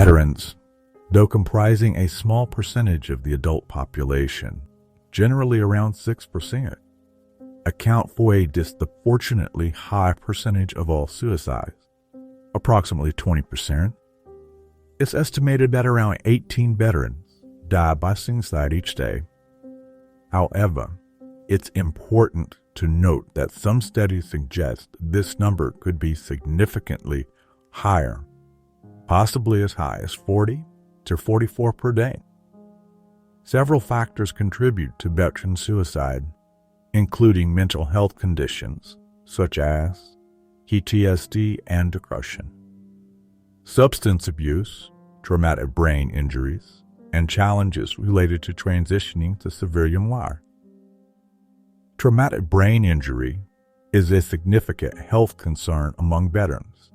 Veterans, though comprising a small percentage of the adult population, generally around 6%, account for a disproportionately high percentage of all suicides, approximately 20%. It's estimated that around 18 veterans die by suicide each day. However, it's important to note that some studies suggest this number could be significantly higher, possibly as high as 40 to 44 per day. Several factors contribute to veteran suicide, including mental health conditions such as PTSD and depression, substance abuse, traumatic brain injuries, and challenges related to transitioning to civilian life. Traumatic brain injury is a significant health concern among veterans,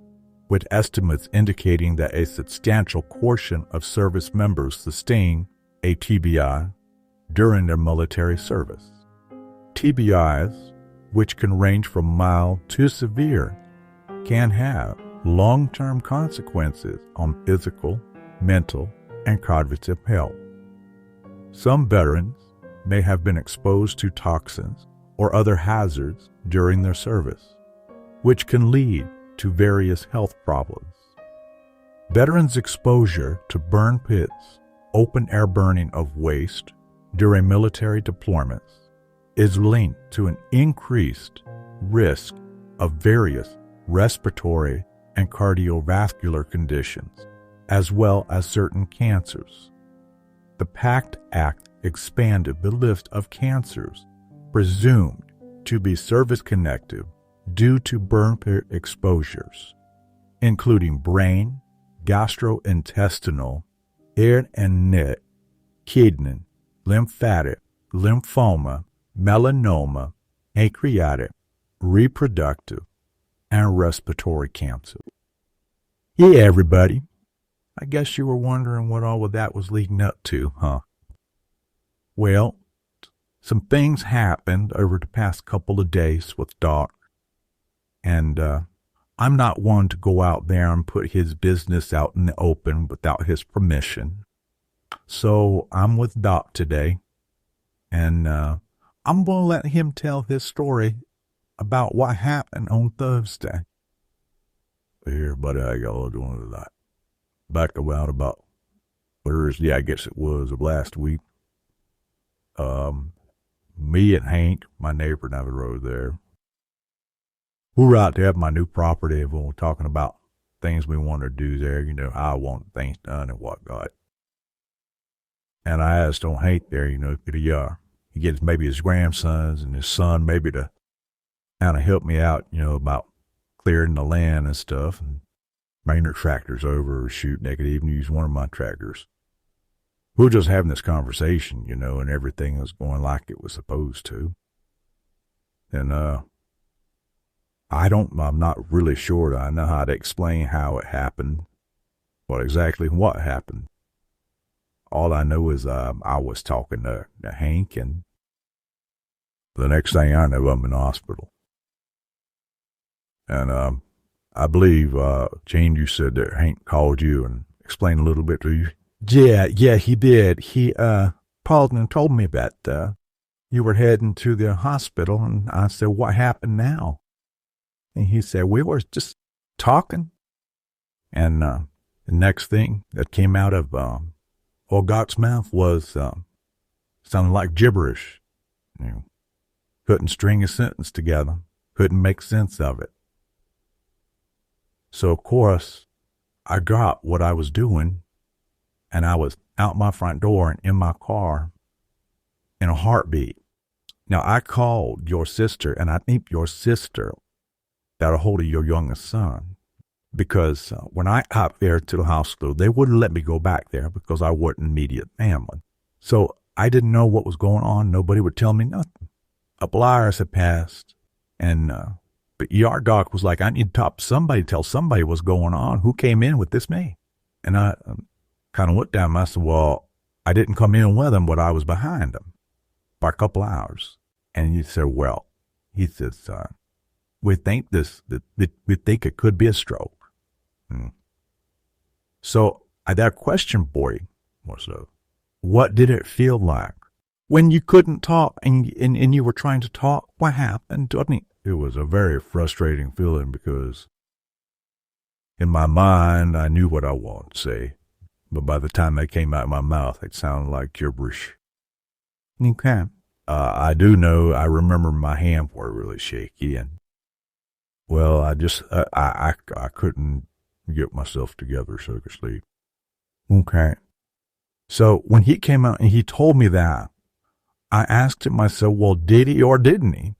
with estimates indicating that a substantial portion of service members sustain a TBI during their military service. TBIs, which can range from mild to severe, can have long-term consequences on physical, mental, and cognitive health. Some veterans may have been exposed to toxins or other hazards during their service, which can lead to various health problems. Veterans' exposure to burn pits, open-air burning of waste during military deployments, is linked to an increased risk of various respiratory and cardiovascular conditions, as well as certain cancers. The PACT Act expanded the list of cancers presumed to be service-connected due to burn pit exposures, including brain, gastrointestinal, head and neck, kidney, lymphatic, lymphoma, melanoma, pancreatic, reproductive, and respiratory cancer. Yeah, everybody. I guess you were wondering what all of that was leading up to, huh? Well, some things happened over the past couple of days with Doc, and I'm not one to go out there and put his business out in the open without his permission. So I'm with Doc today, and I'm going to let him tell his story about what happened on Thursday. Hey, everybody, how y'all doing tonight? Back about Thursday, I guess it was, of last week. Me and Hank, my neighbor down the road there, we were out there at my new property, and we were talking about things we want to do there, how I want things done and whatnot. And I asked on Hank there, could he get maybe his grandsons and his son maybe to kind of help me out, about clearing the land and stuff, and bring their tractors over, or shoot, they could even use one of my tractors. We were just having this conversation, and everything was going like it was supposed to. And I'm not really sure I know how to explain how it happened, exactly what happened. All I know is I was talking to Hank, and the next thing I know, I'm in the hospital. And I believe, Jane, you said that Hank called you and explained a little bit to you. Yeah, he did. He called and told me that you were heading to the hospital, and I said, what happened now? And he said, we were just talking. And the next thing that came out of old Doc's mouth was sounded like gibberish. Couldn't string a sentence together. Couldn't make sense of it. So, of course, I got what I was doing, and I was out my front door and in my car in a heartbeat. Now, I called your sister, and I think your sister got a hold of your youngest son, because when I got there to the hospital, they wouldn't let me go back there because I wasn't immediate family. So I didn't know what was going on. Nobody would tell me nothing. A couple hours had passed, and but ER doc was like, I need to talk to somebody, tell somebody what's going on. Who came in with this me? And I kind of looked at him. I said, well, I didn't come in with him, but I was behind him by a couple hours. And he said, he says, we think we think it could be a stroke. So That question, boy, was what did it feel like when you couldn't talk and you were trying to talk? What happened? It was a very frustrating feeling because in my mind, I knew what I wanted to say, but by the time it came out of my mouth, it sounded like gibberish. Okay. I do know, I remember my hands were really shaky, and, well, I couldn't get myself together, so to speak. Okay. So when he came out and he told me that, I asked him, I said, well, did he or didn't he?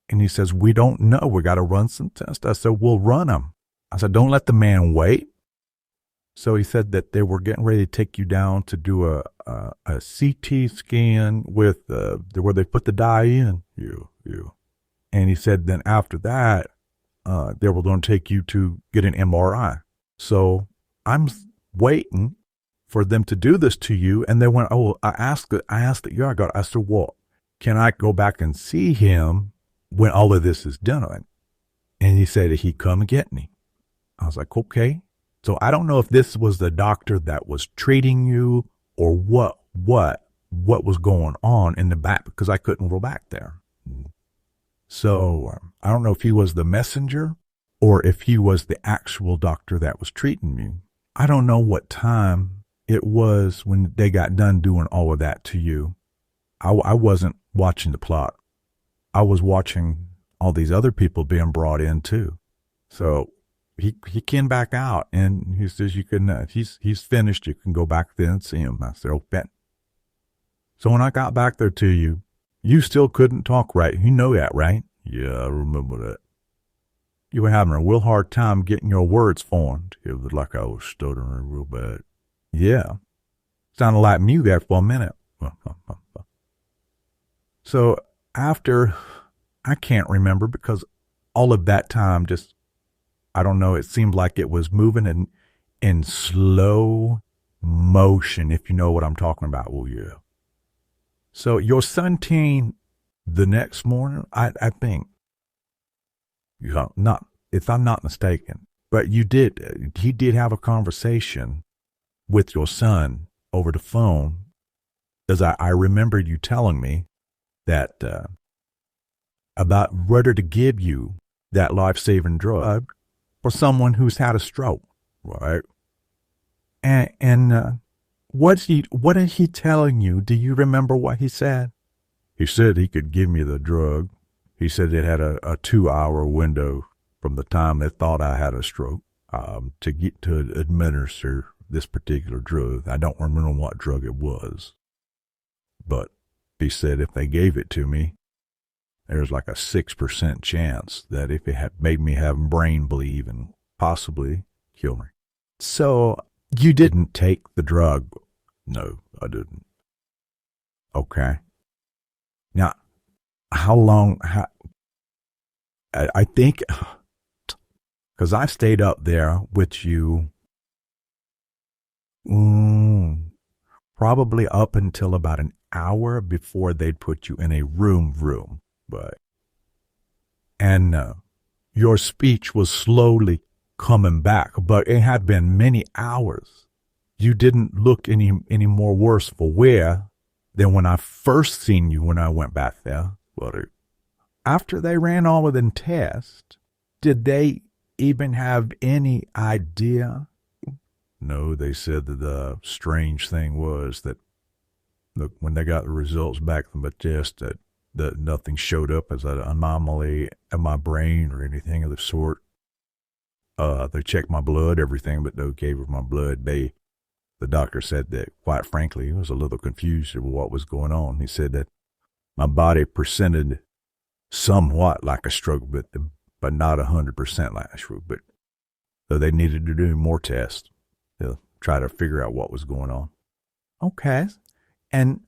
And he says, we don't know. We got to run some tests. I said, we'll run them. I said, don't let the man wait. So he said that they were getting ready to take you down to do a CT scan with where they put the dye in you. And he said then after that, they were going to take you to get an MRI. So I'm waiting for them to do this to you. And they went, oh, I asked the ER guy, I said, well, can I go back and see him when all of this is done? And he said he'd come and get me. I was like, okay. So I don't know if this was the doctor that was treating you or what was going on in the back, because I couldn't go back there. So I don't know if he was the messenger or if he was the actual doctor that was treating me. I don't know what time it was when they got done doing all of that to you. I wasn't watching the plot. I was watching all these other people being brought in too. So he came back out and he says, you can, he's finished. You can go back there and see him. I said, okay. So when I got back there to you, you still couldn't talk right. You know that, right? Yeah, I remember that. You were having a real hard time getting your words formed. It was like I was stuttering real bad. Yeah. Sounded like me there for a minute. So after, I can't remember because all of that time just, I don't know, it seemed like it was moving in slow motion, if you know what I'm talking about. Well, yeah. So your son came the next morning, I think, not, if I'm not mistaken, but he did have a conversation with your son over the phone, as I remembered you telling me that about whether to give you that life-saving drug for someone who's had a stroke, right? And what is he telling you? Do you remember what he said? He said he could give me the drug. He said it had a 2-hour window from the time they thought I had a stroke to get to administer this particular drug. I don't remember what drug it was, but he said if they gave it to me, there's like a 6% chance that if it had made me have brain bleed and possibly kill me. So you didn't take the drug? No, I didn't. Okay. Now, how long, I think, because I stayed up there with you probably up until about an hour before they'd put you in a room. But, and your speech was slowly coming back, but it had been many hours. You didn't look any more worse for wear than when I first seen you when I went back there. Well, after they ran all of them tests, did they even have any idea? No, they said that the strange thing was that when they got the results back from the test, that nothing showed up as an anomaly in my brain or anything of the sort. They checked my blood, everything, but no gave of my blood. The doctor said that, quite frankly, he was a little confused over what was going on. He said that my body presented somewhat like a stroke victim, but not 100% like a stroke victim. So they needed to do more tests to try to figure out what was going on. Okay. And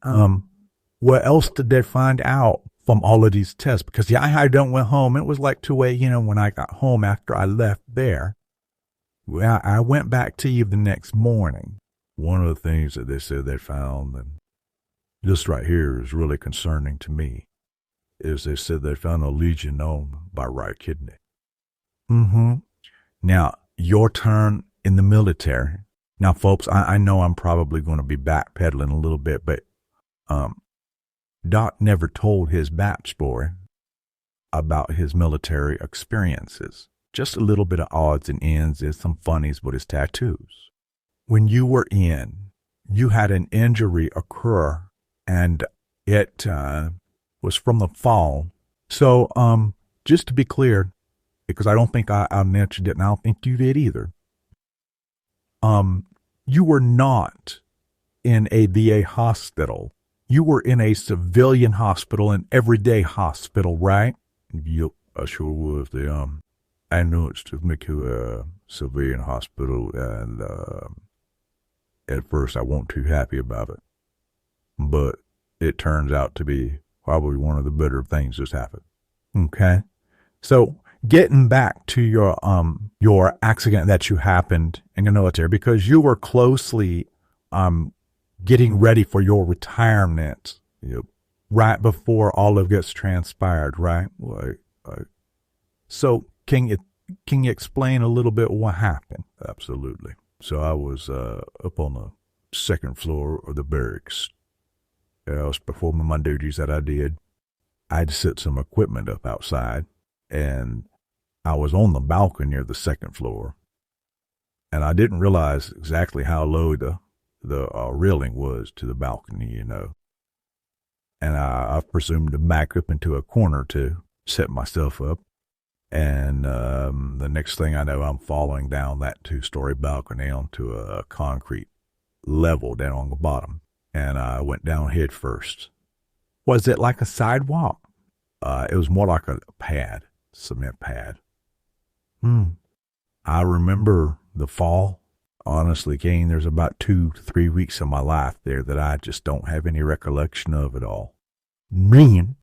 what else did they find out from all of these tests? Because yeah, I done went home. It was like 2 a.m. When I got home after I left there. Well, I went back to you the next morning. One of the things that they said they found, and this right here is really concerning to me, is they said they found a legionome by right kidney. Now, your turn in the military. Now, folks, I know I'm probably going to be backpedaling a little bit, but Doc never told his backstory about his military experiences. Just a little bit of odds and ends and some funnies with his tattoos. When you were in, you had an injury occur, and it was from the fall. So, just to be clear, because I don't think I mentioned it, and I don't think you did either. You were not in a VA hospital. You were in a civilian hospital, an everyday hospital, right? Yep, I sure was. I know it's to make you a civilian hospital, and at first I wasn't too happy about it. But it turns out to be probably one of the better things that's happened. Okay? So, getting back to your accident that you happened in the military, because you were closely getting ready for your retirement, right before all of this transpired, right? So can you explain a little bit what happened? Absolutely. So I was up on the second floor of the barracks. I was performing my duties that I did. I had to set some equipment up outside, and I was on the balcony of the second floor, and I didn't realize exactly how low the railing was to the balcony, And I presumed to back up into a corner to set myself up. And the next thing I know, I'm falling down that 2-story balcony onto a concrete level down on the bottom. And I went down head first. Was it like a sidewalk? It was more like a pad, cement pad. I remember the fall. Honestly, Kane, there's about 2 to 3 weeks of my life there that I just don't have any recollection of at all. Man.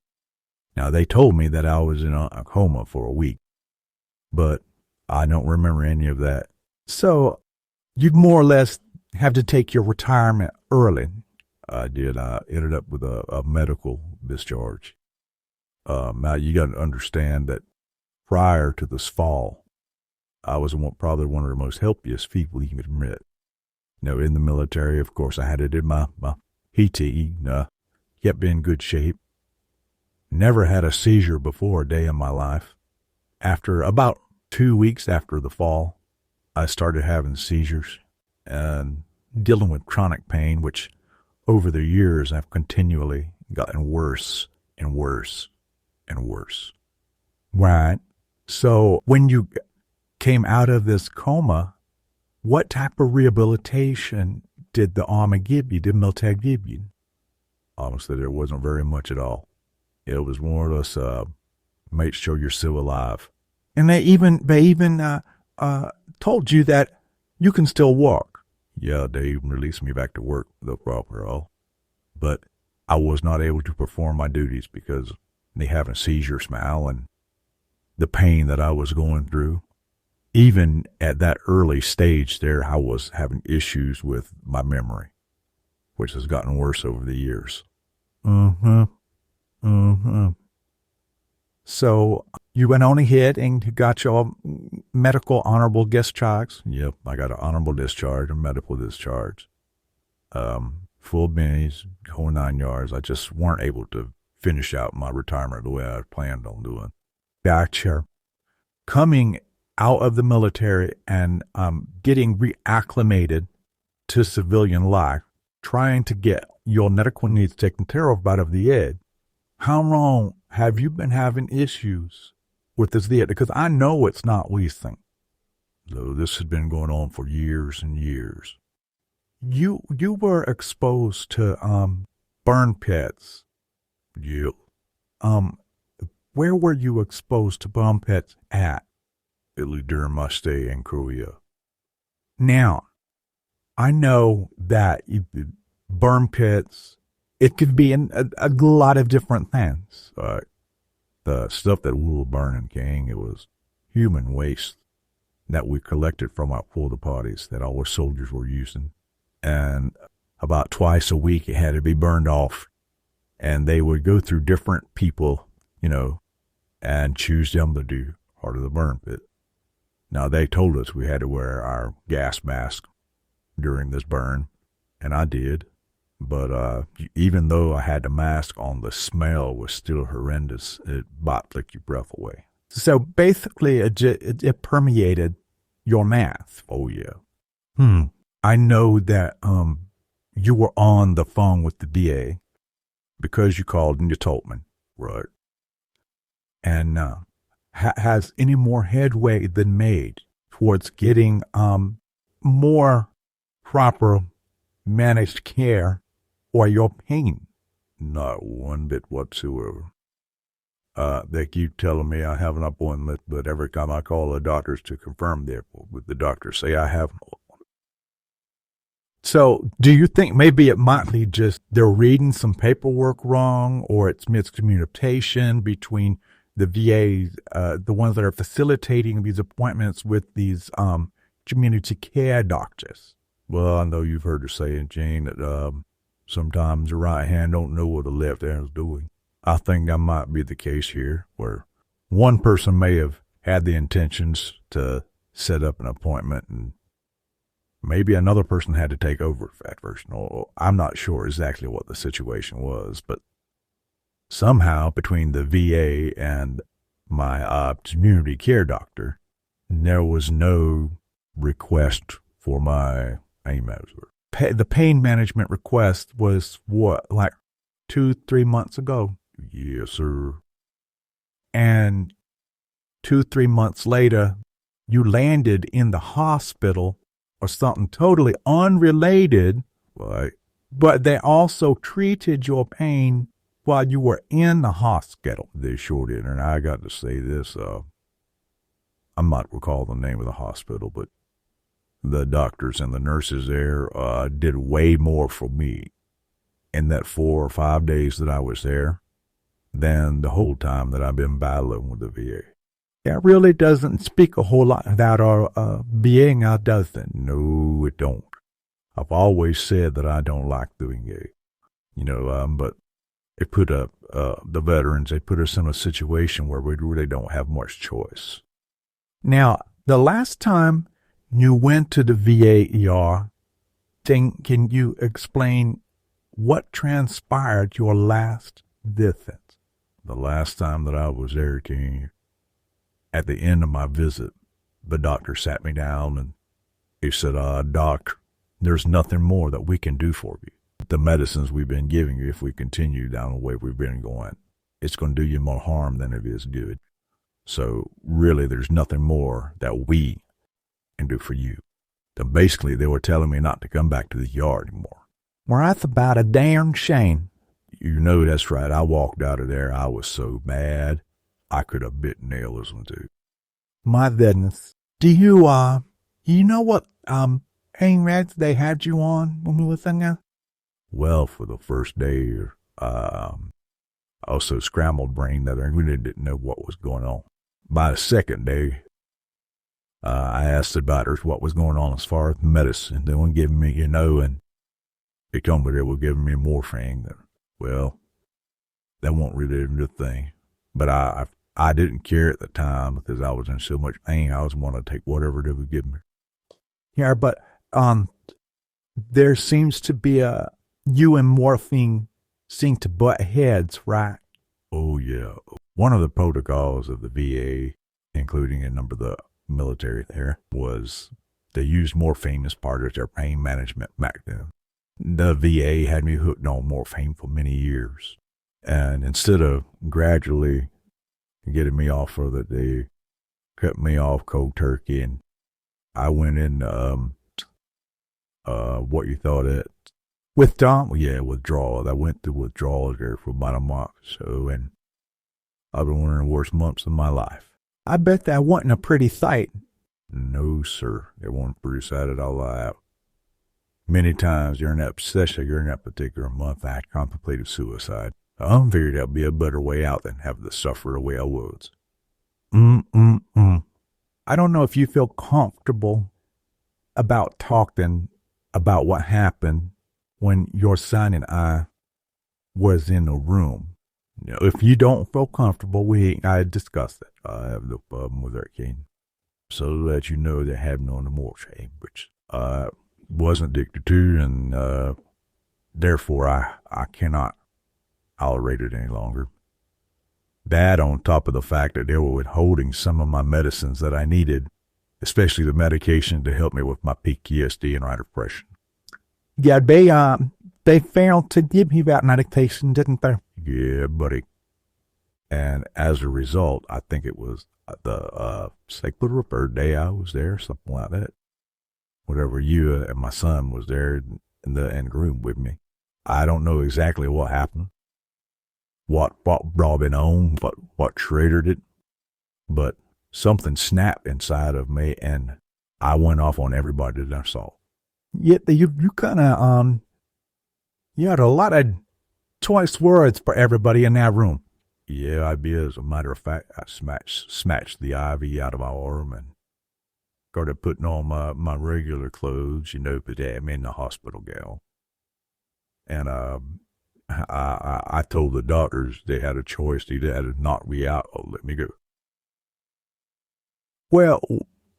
Now, they told me that I was in a coma for a week, but I don't remember any of that. So, you'd more or less have to take your retirement early. I did. I ended up with a medical discharge. Now, you got to understand that prior to this fall, I was probably one of the most healthiest people you could meet. In the military, of course, I had to do my PT, kept in good shape. Never had a seizure before a day in my life. After about 2 weeks after the fall, I started having seizures and dealing with chronic pain, which over the years I've continually gotten worse and worse and worse. Right. So when you came out of this coma, what type of rehabilitation did the Army give you, did Militech give you? Honestly, there wasn't very much at all. It was more or less, make sure you're still alive. And they even told you that you can still walk. Yeah, they even released me back to work, the proper all. But I was not able to perform my duties because they having seizures now and the pain that I was going through. Even at that early stage there, I was having issues with my memory, which has gotten worse over the years. So you went on ahead and you got your medical honorable discharge? Yep, I got an honorable discharge and medical discharge. Full bennies, whole 9 yards. I just weren't able to finish out my retirement the way I planned on doing. Gotcha. Coming out of the military and getting reacclimated to civilian life, trying to get your medical needs taken care of out of the ed. How long have you been having issues with this ed? Because I know it's not recent. So this has been going on for years and years. You were exposed to burn pits. Yeah. Where were you exposed to burn pits at? During my stay in Korea. Now, I know that burn pits, it could be in a lot of different things. The stuff that we were burning, King, it was human waste that we collected from our porta potties that our soldiers were using. And about twice a week it had to be burned off. And they would go through different people, and choose them to do part of the burn pit. Now, they told us we had to wear our gas mask during this burn, and I did. But even though I had the mask on, the smell was still horrendous. It about took your breath away. So basically, it permeated your mask. Oh, yeah. I know that you were on the phone with the VA because you called and you told me. Right. And has any more headway been made towards getting more proper managed care for your pain? Not one bit whatsoever. They keep telling me I have an appointment, but every time I call the doctors to confirm the doctors say I have no appointment. So, do you think maybe it might be just they're reading some paperwork wrong, or it's miscommunication between the VA, the ones that are facilitating these appointments with these community care doctors? Well, I know you've heard her saying, Jane, that sometimes the right hand don't know what the left hand is doing. I think that might be the case here, where one person may have had the intentions to set up an appointment, and maybe another person had to take over for that person. I'm not sure exactly what the situation was, but somehow between the VA and my community care doctor, there was no request for my pain management. The pain management request was what, like 2-3 months ago? Yes, sir. And 2-3 months later, you landed in the hospital or something totally unrelated. Right. But they also treated your pain while you were in the hospital. They sure did. And I got to say this, I might recall the name of the hospital, but the doctors and the nurses there did way more for me in that 4 or 5 days that I was there than the whole time that I've been battling with the VA. That really doesn't speak a whole lot about our VA now, does it? No, it don't. I've always said that I don't like the VA, but they put up the veterans, they put us in a situation where we really don't have much choice. Now, the last time you went to the VA ER, can you explain what transpired your last visit? The last time that I was there, King, at the end of my visit, the doctor sat me down and he said, Doc, there's nothing more that we can do for you. The medicines we've been giving you, if we continue down the way we've been going, it's going to do you more harm than it is good. So really, there's nothing more that we can do for you. Then basically, they were telling me not to come back to the yard anymore. Well, that's about a darn shame. You know that's right. I walked out of there. I was so mad, I could have bit nails on too. My goodness. Do you know what pain meds they had you on when we were there? Well, for the first day, I was so scrambled brain that I really didn't know what was going on. By the second day, I asked the doctors what was going on as far as medicine. They weren't giving me, and they told me they were giving me morphine. Well, that won't really do the thing. But I didn't care at the time because I was in so much pain. I was wanting to take whatever they would give me. Yeah, but there seems to be you and morphine seem to butt heads, right? Oh, yeah. One of the protocols of the VA, including a number of the military there, was they used morphine as part of their pain management back then. The VA had me hooked on morphine for many years. And instead of gradually getting me off of it, they cut me off cold turkey. And I went in, what you thought it, withdrawal? Yeah, withdrawal. I went through withdrawal there for about a month or so, and I've been one of the worst months of my life. I bet that wasn't a pretty sight. No, sir. It wasn't pretty sight at all. Many times during that, especially during that particular month, I contemplated suicide. I figured that'd be a better way out than having to suffer the way I was. I don't know if you feel comfortable about talking about what happened when your son and I was in the room. If you don't feel comfortable, I discussed it. I have no problem with that, King. So that you know they have no more chambers. wasn't addicted to, and therefore I cannot tolerate it any longer. That on top of the fact that they were withholding some of my medicines that I needed, especially the medication to help me with my PTSD and minor depression. Yeah, they failed to give you that medication, didn't they? Yeah, buddy. And as a result, I think it was the second or third day I was there, something like that. Whatever, you and my son was there in the room with me. I don't know exactly what happened, what brought it on, what triggered it, but something snapped inside of me, and I went off on everybody that I saw. Yeah, you kind of you had a lot of choice words for everybody in that room. Yeah, I did. As a matter of fact, I smashed the IV out of my arm and started putting on my regular clothes, but they had me in the hospital gal. And I told the doctors they had a choice. They either had to knock me out or let me go. Well,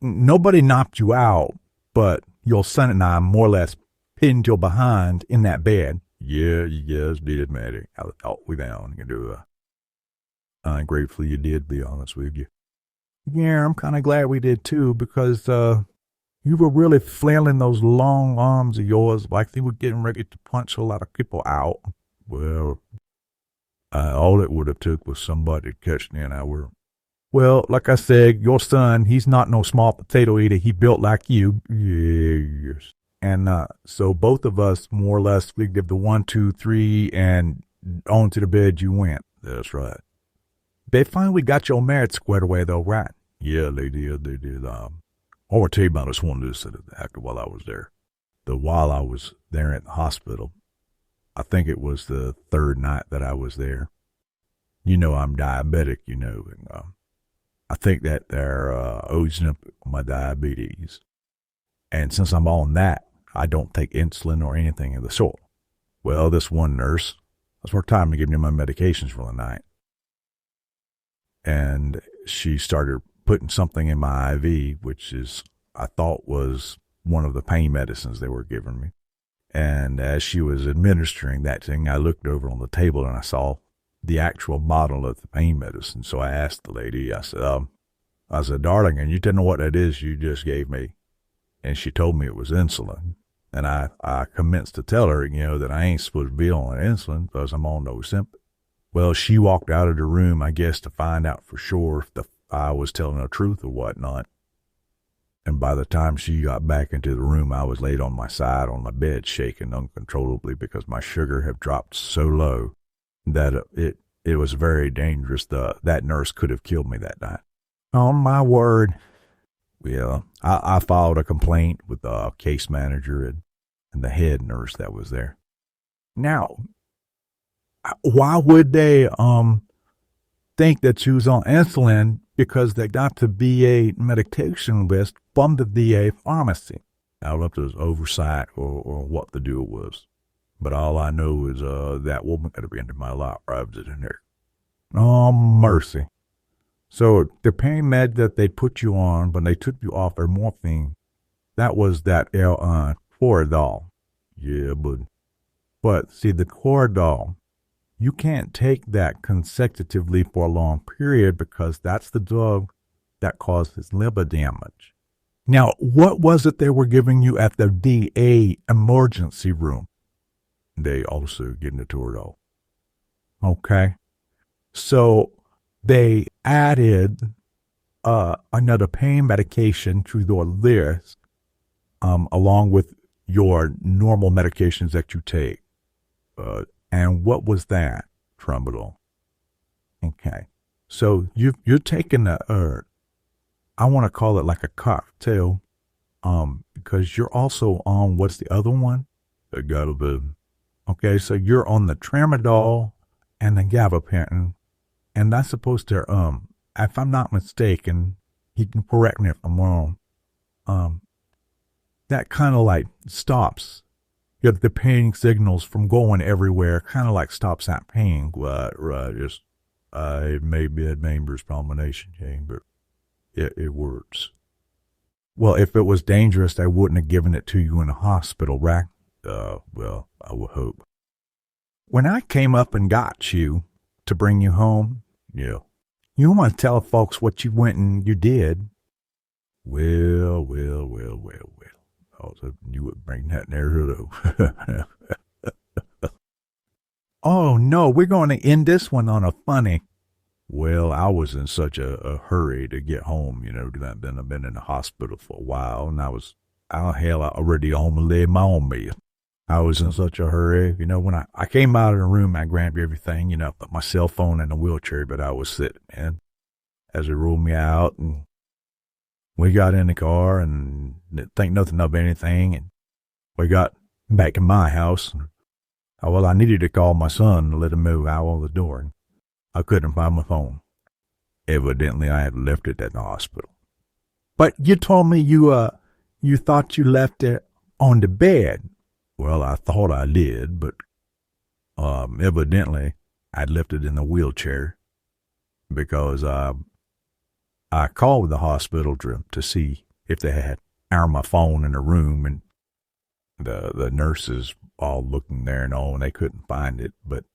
nobody knocked you out, but your son and I more or less pinned you behind in that bed. Yeah, you guys did, man. I talked me down. I'm grateful you did, be honest with you. Yeah, I'm kind of glad we did too, because you were really flailing those long arms of yours like they were getting ready to punch a lot of people out. Well, all it would have took was somebody to catch me, and I were. Well, like I said, your son, he's not no small potato eater. He built like you. Yes. And so both of us, more or less, we give the 1, 2, 3, and on to the bed you went. That's right. They finally got your marriage squared away, though, right? Yeah, they did. I want to tell you about this one incident that happened while I was there. While I was there at the hospital, I think it was the third night that I was there. I'm diabetic, and I think that they're Ozempic my diabetes. And since I'm on that, I don't take insulin or anything of the sort. Well, this one nurse, that's her time to give me my medications for the night. And she started putting something in my IV, which I thought was one of the pain medicines they were giving me. And as she was administering that thing, I looked over on the table and I saw the actual bottle of the pain medicine. So I asked the lady, I said, darling, and you don't know what that is you just gave me? And she told me it was insulin. And I commenced to tell her, that I ain't supposed to be on insulin because I'm on Ozempic. Well, she walked out of the room, I guess, to find out for sure if I was telling the truth or whatnot. And by the time she got back into the room, I was laid on my side on my bed, shaking uncontrollably because my sugar had dropped so low that it was very dangerous. That nurse could have killed me that night. Oh, my word. Well, I filed a complaint with the case manager and the head nurse that was there. Now, why would they think that you was on insulin? Because they got the VA medication list from the VA pharmacy. I don't know if it was oversight or what the deal was. But all I know is that woman could have been in my life or I was in there. Oh, mercy. So the pain med that they put you on when they took you off their morphine, that was that Toradol. Yeah, but see, the Toradol, you can't take that consecutively for a long period because that's the drug that causes liver damage. Now, what was it they were giving you at the VA emergency room? They also gave me the Toradol. Okay. So they added another pain medication to your list along with your normal medications that you take. And what was that? Tramadol. Okay. So you're taking I want to call it like a cocktail, because you're also on, what's the other one? The gabapentin. Okay, so you're on the tramadol and the gabapentin, and that's supposed to, if I'm not mistaken, he can correct me if I'm wrong, that kind of like stops the pain signals from going everywhere, kind of like stops that pain. Right. Just, it may be a member's combination, Jane, but it works. Well, if it was dangerous, they wouldn't have given it to you in the hospital, right? Well, I would hope. When I came up and got you to bring you home, Yeah. you want to tell folks what you went and you did. Well. I also knew would bring that there, though. Oh, no, we're going to end this one on a funny. Well, I was in such a hurry to get home, you know, that then I've been in the hospital for a while, and I already home and laid my own bed. I was in such a hurry, you know, when I came out of the room, I grabbed everything, you know, put my cell phone in a wheelchair, but I was sitting, man, as they rolled me out, and we got in the car and didn't think nothing of anything, and we got back to my house. And, well, I needed to call my son to let him move out of the door, and I couldn't find my phone. Evidently, I had left it at the hospital. But you told me you thought you left it on the bed. Well, I thought I did, but evidently I'd left it in the wheelchair because I called the hospital to see if they had my phone in the room, and the nurses all looking there and all, and they couldn't find it. But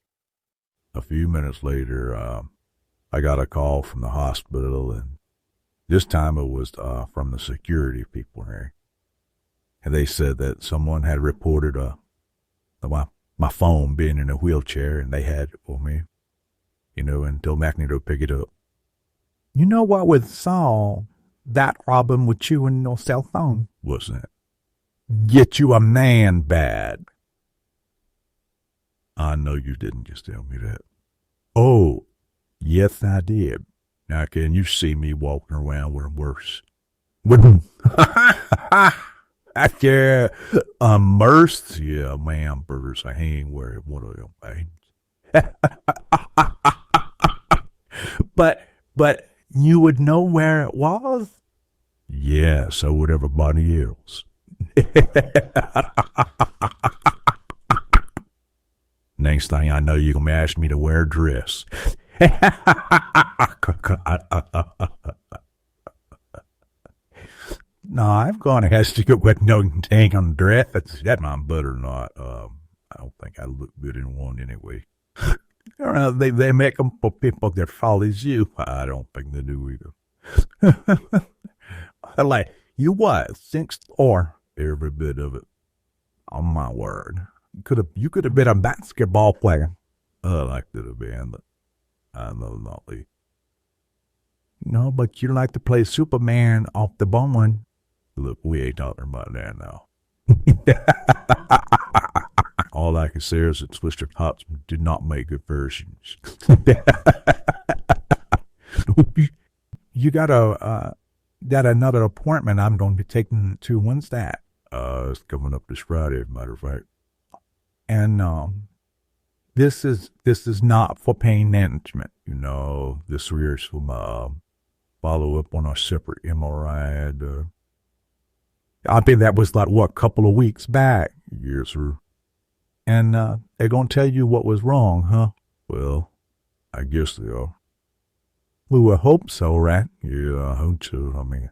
a few minutes later, I got a call from the hospital, and this time it was from the security people here. And they said that someone had reported my phone being in a wheelchair, and they had it for me, you know, and told me I need to pick it up. You know what would solve that problem with you and your cell phone? What's that? Get you a man bag. I know you didn't just tell me that. Oh, yes, I did. Now, can you see me walking around with them worse? After immersed? Yeah, my hamburgers. I ain't wearing one of them things. But you would know where it was? Yeah, so would everybody else. Next thing I know, you're going to ask me to wear a dress. No, I'm going to have to go with no dang on dress. That might better not. I don't think I look good in one anyway. They make them for people that follows you. I don't think they do either. Like, you what, 6 or? Every bit of it. On my word. You could have been a basketball player. I like to have been, but I know not Lee. No, but you like to play Superman off the bone. Look, we ain't talking about that now. All I can say is that Twister Tops did not make good versions. You got another appointment I'm going to be taking to. When's that? It's coming up this Friday, as a matter of fact. And this is not for pain management. You know, this here's for my follow up on a separate MRI. I think that was like, what, a couple of weeks back? Yes, sir. And they're going to tell you what was wrong, huh? Well, I guess they are. We would hope so, right? Yeah, I hope so. I mean,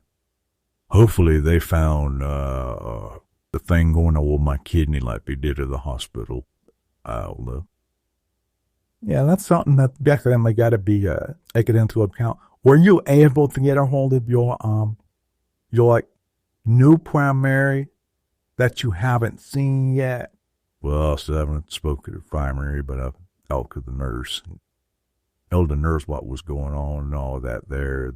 hopefully they found the thing going on with my kidney like they did at the hospital. I don't know. Yeah, that's something that definitely got to be taken into account. Were you able to get a hold of your like new primary that you haven't seen yet? Well, I still haven't spoken to the primary, but I've talked to the nurse. Told the nurse what was going on and all that there.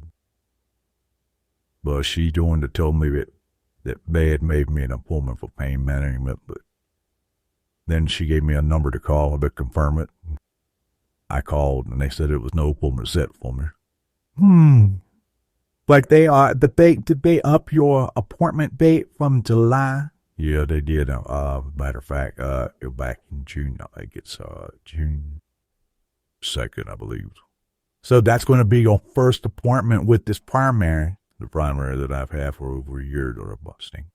But she joined to tell me that they had made me an appointment for pain management, but then she gave me a number to call to confirm it. I called and they said it was no appointment set for me. Like did they up your appointment date from July? Yeah, they did. Matter of fact, back in June, I think it's June 2nd, I believe. So that's going to be your first appointment with this primary. The primary that I've had for over a year that I'm busting.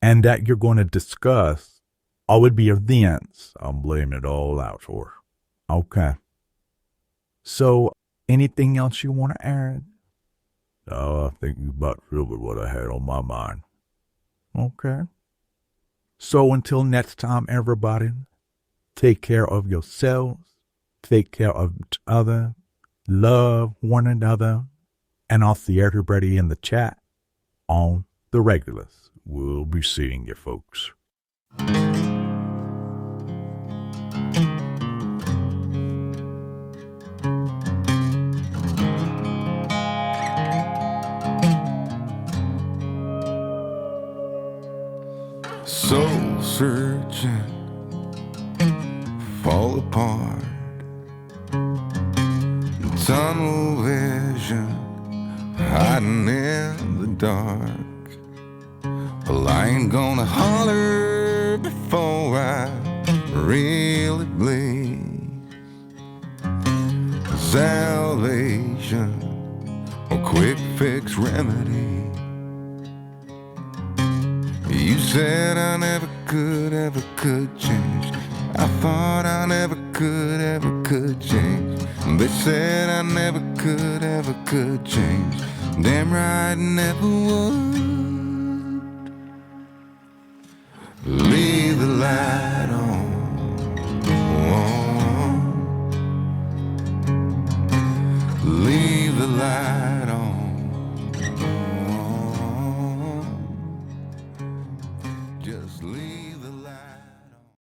And that you're going to discuss all would be events. I'm blaming it all out for. Okay. So anything else you want to add? Now I think you about filled what I had on my mind. Okay. So until next time, everybody, take care of yourselves, take care of each other, love one another, and I'll see everybody in the chat on the regulars. We'll be seeing you folks. Soul searching, fall apart, tunnel vision, hiding in the dark. Well, I ain't gonna holler before I really bleed. Salvation, a quick fix remedy. You said I never could change. I thought I never could change. They said I never could change. Damn right, never would. Leave the light.